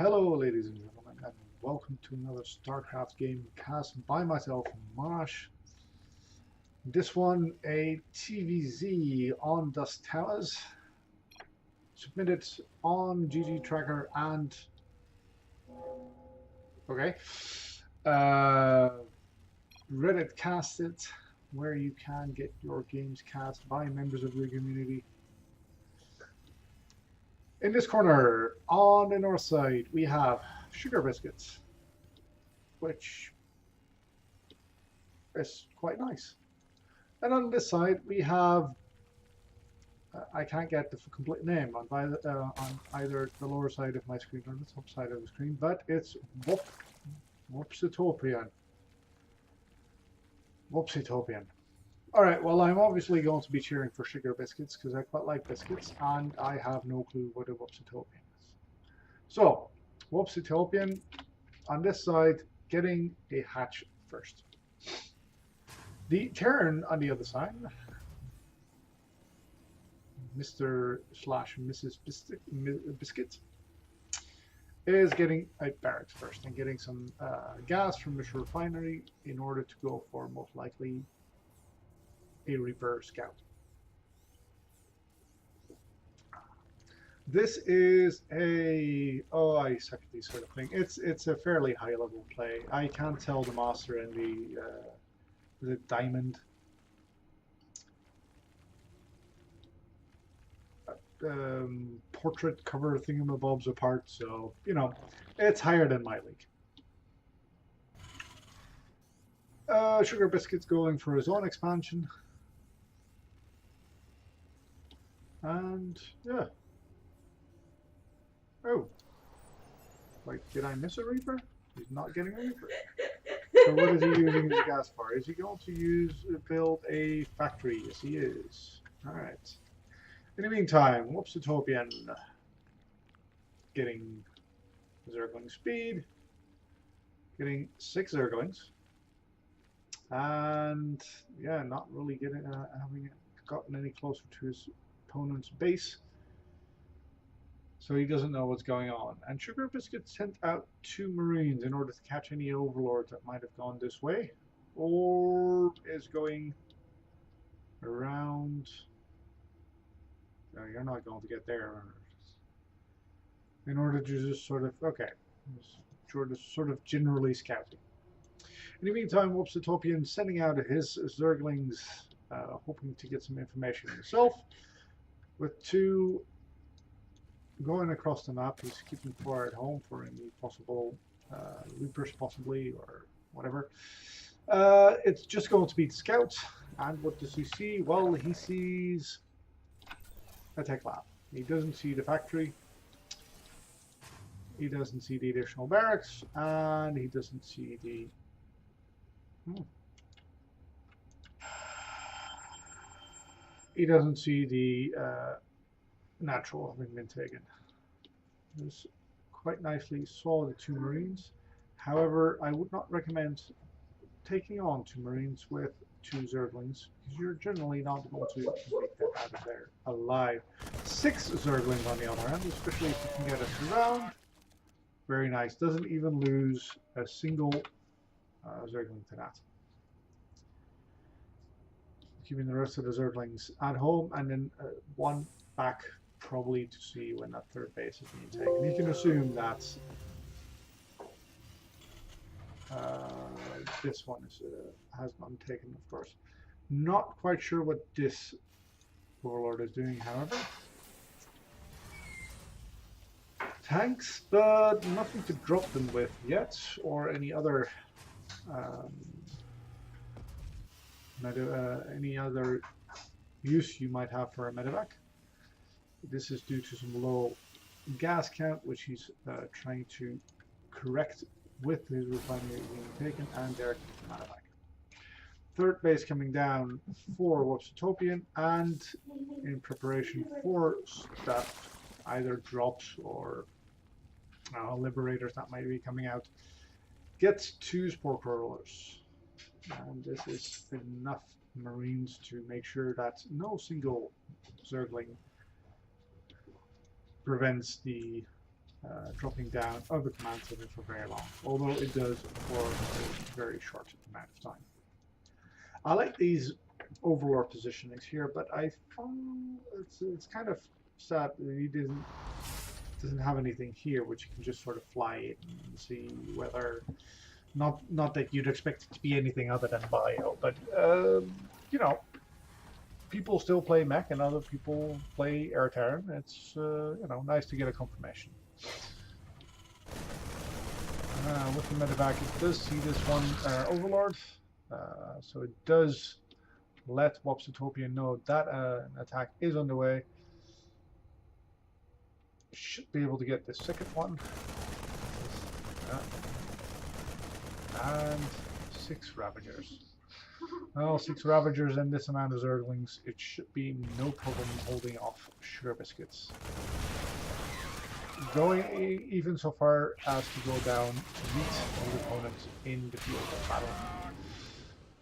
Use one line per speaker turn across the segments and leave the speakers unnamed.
Hello, ladies and gentlemen, and welcome to another StarCraft game cast by myself, Monash. This one, a TVZ on Dusk Towers, submitted on GG Tracker and okay, uh, Reddit Castit, where you can get your games cast by members of your community. In this corner, on the north side, we have Sugarbiscuit, which is quite nice. And on this side, we have, I can't get the complete name on either the lower side of my screen or the top side of the screen, but it's Wobsotopian. Wobsotopian. Alright, well, I'm obviously going to be cheering for Sugarbiscuits because I quite like biscuits, and I have no clue what a Wobsotopian is. So, Wobsotopian, on this side, getting a hatch first. The Terran on the other side, Mr./Mrs. Biscuit, is getting a barracks first and getting some gas from the refinery in order to go for most likely a Reaper Scout. This is a I suck at these sort of things. It's a fairly high level play. I can't tell the master and the diamond portrait cover thingamabobs apart, so you know it's higher than my league. Sugarbiscuit's going for his own expansion, and yeah. Oh, like, did I miss a Reaper? He's not getting a Reaper. So what is he using his gas for? Is he going to build a factory? Yes, he is. All right. In the meantime, Wobsotopian getting Zergling speed, getting 6 Zerglings, and yeah, not really having gotten any closer to his opponent's base. So he doesn't know what's going on. And Sugarbiscuit sent out 2 Marines in order to catch any overlords that might have gone this way, or is going around. No, you're not going to get there. In order to just sort of, okay, sort of generally scouting. In the meantime, Wobsotopian sending out his Zerglings, hoping to get some information himself, with 2 going across the map. He's keeping 4 at home for any possible Reapers, possibly, or whatever. It's just going to be the scouts. And what does he see? Well, he sees a tech lab. He doesn't see the factory. He doesn't see the additional barracks, and he doesn't see the. He doesn't see the natural having been taken. This quite nicely saw the 2 Marines. However, I would not recommend taking on 2 Marines with 2 Zerglings, because you're generally not going to make that out of there alive. 6 Zerglings on the other hand, especially if you can get us around. Very nice. Doesn't even lose a single Zergling to that. Keeping the rest of the Zerglings at home, and then 1 back probably to see when that 3rd base is being taken. You can assume that this one has been taken, of course. Not quite sure what this Overlord is doing, however. Tanks, but nothing to drop them with yet, or any other use you might have for a medevac. This is due to some low gas count, which he's trying to correct with his refinery being taken, and their medevac. 3rd base coming down for Wobsotopian, and in preparation for stuff, either drops or liberators that might be coming out, gets 2 spore crawlers. And this is enough Marines to make sure that no single Zergling prevents the dropping down of the command center for very long, although it does for a very short amount of time. I like these overlord positionings here, but I found it's kind of sad that he doesn't have anything here which you can just sort of fly in and see whether not that you'd expect it to be anything other than bio, but you know, people still play mech and other people play air Terran. It's you know, nice to get a confirmation. With the medevac, it does see this one overlord, so it does let Wobsotopian know that an attack is underway. Should be able to get the second one. And 6 Ravagers. Well, 6 Ravagers and this amount of Zerglings, it should be no problem holding off Sugarbiscuits. Going even so far as to go down to meet the opponent in the field of battle.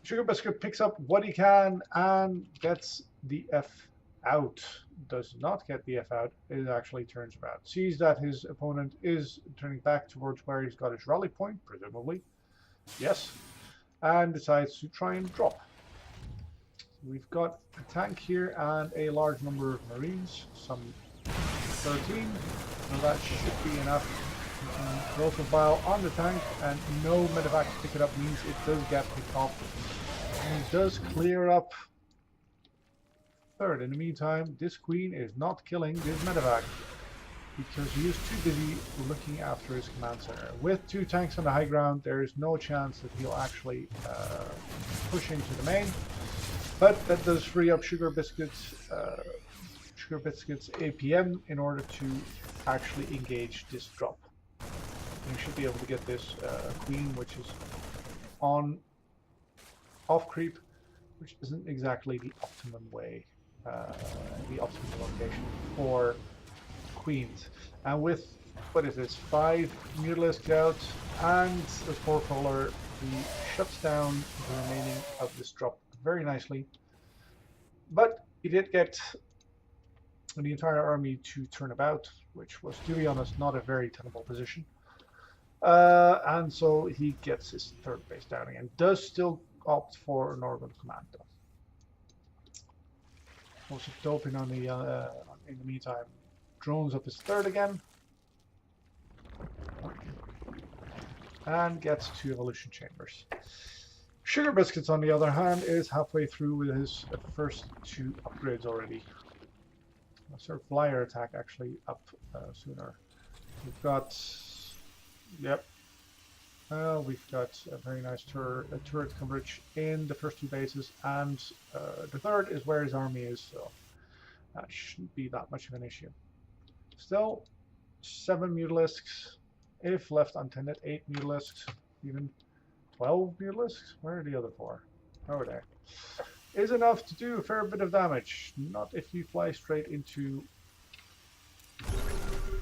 Sugarbiscuit picks up what he can and gets the F out. Does not get the F out, it actually turns around. Sees that his opponent is turning back towards where he's got his rally point, presumably. Yes. And decides to try and drop. We've got a tank here and a large number of Marines, some 13. Now that should be enough. Growth of bile on the tank and no medevac to pick it up means it does get picked up. And it does clear up third. In the meantime, this queen is not killing this medevac because he is too busy looking after his command center. With 2 tanks on the high ground, there is no chance that he'll actually push into the main. But that does free up Sugarbiscuit's APM in order to actually engage this drop. And you should be able to get this queen, which is on off creep, which isn't exactly the optimum way, the optimum location for queens. And with, what is this, 5 Mutalisk scouts and a 4-color, he shuts down the remaining of this drop very nicely. But he did get the entire army to turn about, which was, to be honest, not a very tenable position. And so he gets his 3rd base down again. Does still opt for an orbital command, though. Also doping on the in the meantime, drones up his 3rd again, and gets 2 evolution chambers. Sugarbiscuits, on the other hand, is halfway through with his first 2 upgrades already. A sort of flyer attack actually up sooner. We've got, yep. We've got a very nice turret coverage in the first 2 bases, and the 3rd is where his army is, so that shouldn't be that much of an issue. Still, 7 Mutalisks, if left untended, 8 Mutalisks, even 12 Mutalisks? Where are the other 4? Over there. Is enough to do a fair bit of damage. Not if you fly straight into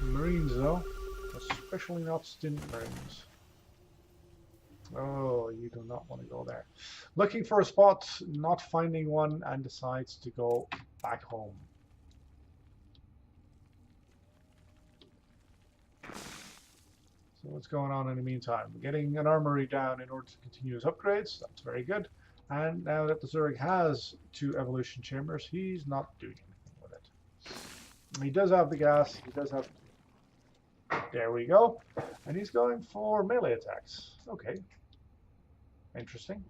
Marines, though. Especially not stint Marines. Oh, you do not want to go there. Looking for a spot, not finding one, and decides to go back home. So what's going on in the meantime? Getting an armory down in order to continue his upgrades. That's very good. And now that the Zerg has 2 evolution chambers, he's not doing anything with it. He does have the gas. He does have... There we go. And he's going for melee attacks. Okay. Interesting.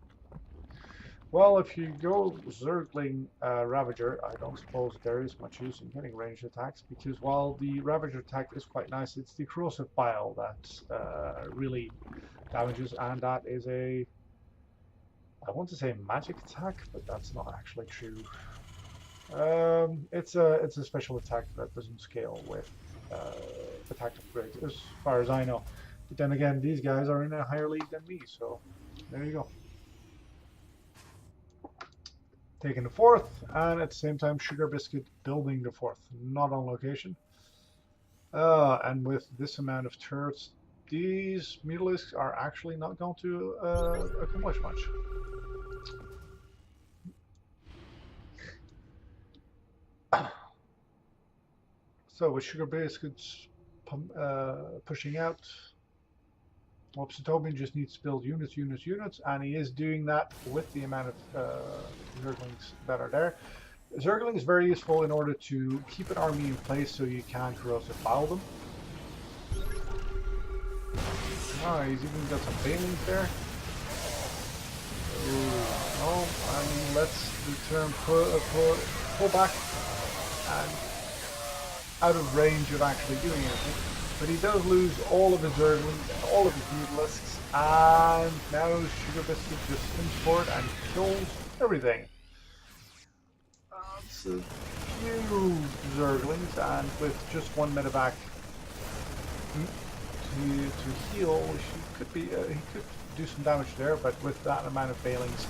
Well, if you go Zergling Ravager, I don't suppose there is much use in getting ranged attacks, because while the Ravager attack is quite nice, it's the corrosive bile that really damages, and that is a... I want to say magic attack, but that's not actually true. It's a special attack that doesn't scale with attack upgrades, as far as I know. But then again, these guys are in a higher league than me, so there you go. Taking the 4th, and at the same time, Sugarbiscuit building the 4th, not on location. And with this amount of turrets, these Mutalisks are actually not going to accomplish much. So with Sugarbiscuit's pushing out. Wobsotopian just needs to build units, and he is doing that with the amount of Zerglings that are there. Zergling is very useful in order to keep an army in place so you can corrosive foul them. Oh, he's even got some Banelings there. Oh, and let's return, pull back, and out of range of actually doing anything. But he does lose all of his Zerglings, all of his Mutalisks, and now Sugarbiscuit just swims forward and kills everything. It's a few Zerglings, and with just one medevac to heal, he could do some damage there, but with that amount of Banelings,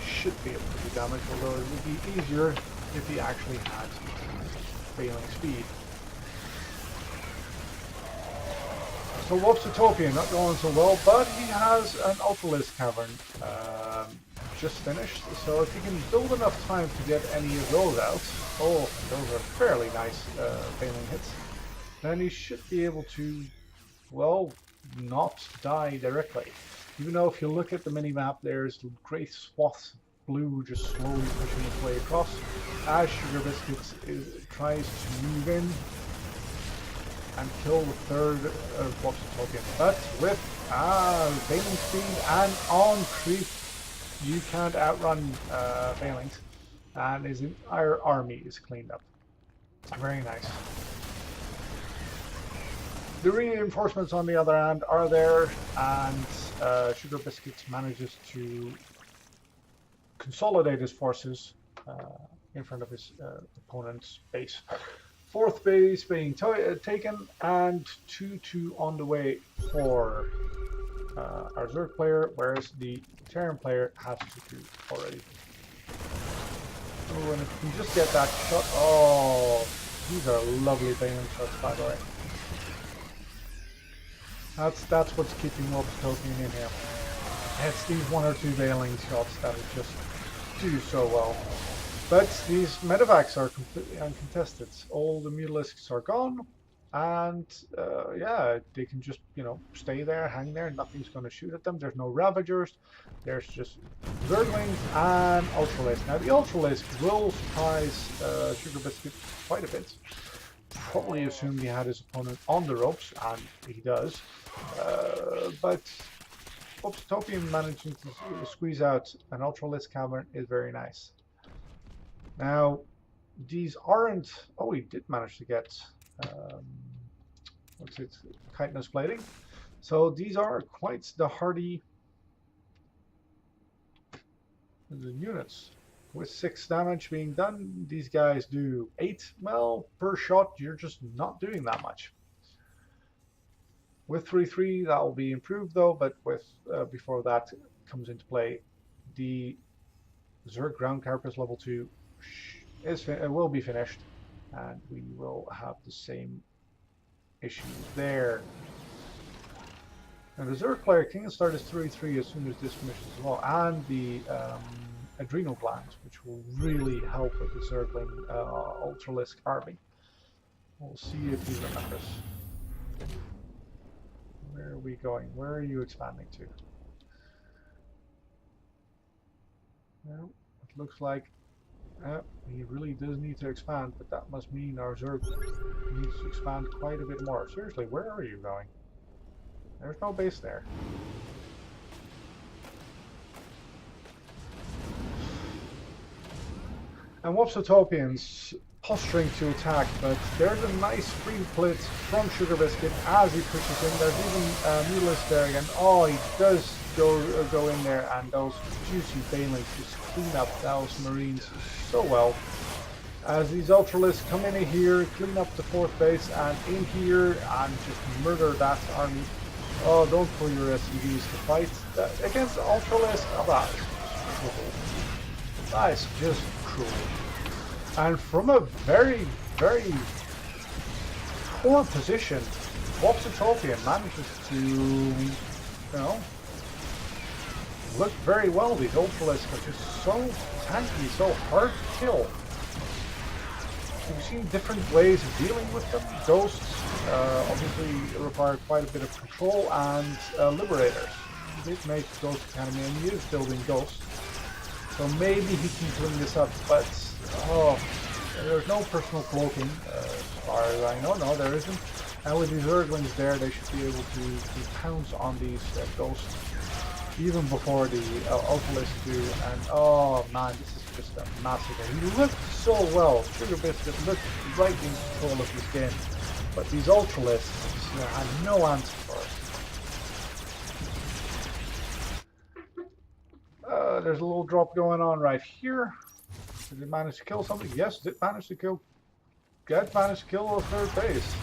should be able to do damage, although it would be easier if he actually had Baneling speed. So Wobsotopian not going so well, but he has an Ultralisk Cavern just finished, so if he can build enough time to get any of those out, oh, those are fairly nice Baneling hits, then he should be able to, well, not die directly. Even though if you look at the mini-map, there's great swaths of blue just slowly pushing its way across as Sugarbiscuit tries to move in and kill the third of Wobsotopian. But with Baneling speed and on creep, you can't outrun Banelings, and his entire army is cleaned up. Very nice. The reinforcements, on the other hand, are there, and Sugarbiscuit manages to consolidate his forces in front of his opponent's base. Fourth base being taken, and 2-2 on the way for our Zerg player, whereas the Terran player has to do already. Oh, and if we can just get that shot. Oh, these are lovely Baneling shots, by the way. That's what's keeping Wobsotopian in here. It's these one or two Baneling shots that just do so well. But these medevacs are completely uncontested. All the Mutalisks are gone, and yeah, they can just, you know, stay there, hang there. Nothing's going to shoot at them. There's no Ravagers. There's just Zerglings and Ultralisk. Now the Ultralisk will surprise Sugarbiscuit quite a bit. Probably assumed he had his opponent on the ropes, and he does. But Wobsotopian managing to squeeze out an Ultralisk Cavern is very nice. Now, these aren't... Oh, he did manage to get... what's it? Chitinous plating. So these are quite the hardy units. With 6 damage being done, these guys do 8. Well, per shot, you're just not doing that much. With 3-3, that will be improved though, but with before that comes into play, the Zerg Ground Carapace level 2 will be finished, and we will have the same issues there. And the Zerg player can start his 3-3 as soon as this finishes as well, and the adrenal glands, which will really help with the Zergling Ultralisk army. We'll see if he remembers. Where are we going? Where are you expanding to? Well, it looks like he really does need to expand, but that must mean our Zerg needs to expand quite a bit more. Seriously, where are you going? There's no base there. And Wobsotopian's posturing to attack, but there's a nice free flit from Sugarbiscuit as he pushes in. There's even Mutalisk there again. Oh, he does go in there, and those juicy Banelings just clean up those Marines so well. As these Ultralisks come in here, clean up the 4th base, and in here, and just murder that army. Oh, don't pull your SCVs to fight against Ultralisk. Oh, that is cruel. That is just cruel. And from a very, very poor position, Wobsotopian manages to, you know, look very well. These Ultralisks are just so tanky, so hard to kill. We've seen different ways of dealing with them. Ghosts obviously require quite a bit of control, and Liberators. He did make Ghost Academy, and he is building Ghosts. So maybe he can clean this up, but oh, there's no personal cloaking, as far as I know. No, there isn't. And with these Zerglings there, they should be able to pounce on these Ghosts even before the Ultalists do. And oh man, this is just a massacre. He looked so well. Sugarbiscuit looked right in control of this game, but these Ultralists had no answer for it. There's a little drop going on right here. Did it manage to kill something? Yes, it managed to kill. Get managed to kill a third base.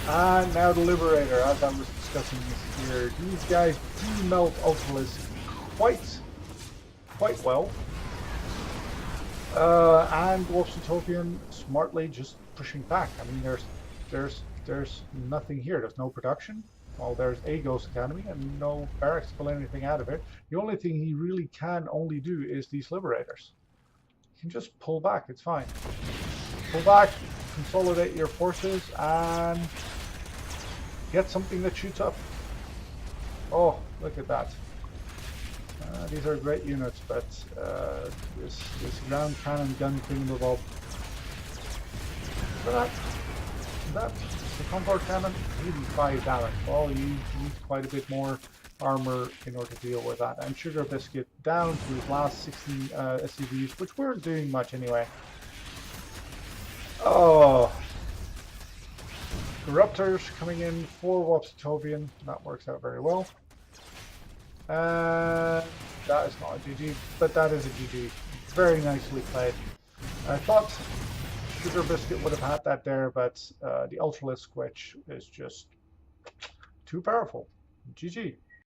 And now the Liberator, as I was discussing this here. These guys do melt Ultalists quite well. And Wobsotopian smartly just pushing back. I mean, there's nothing here. There's no production. Well, there's a Ghost Academy and no barracks to pull anything out of it. The only thing he really can only do is these Liberators. You can just pull back. It's fine. Pull back, consolidate your forces, and get something that shoots up. Oh, look at that. These are great units, but this ground cannon gun thingamabob. For that, the comfort cannon, 85 damage. Well, you need quite a bit more armor in order to deal with that. And Sugarbiscuit down to his last 16 SCVs, which weren't doing much anyway. Oh, Corruptors coming in for Wobsotopian. That works out very well. And that is not a GG, but that is a GG. Very nicely played. I thought Sugarbiscuit would have had that there, but the Ultralisk Squitch is just too powerful. GG.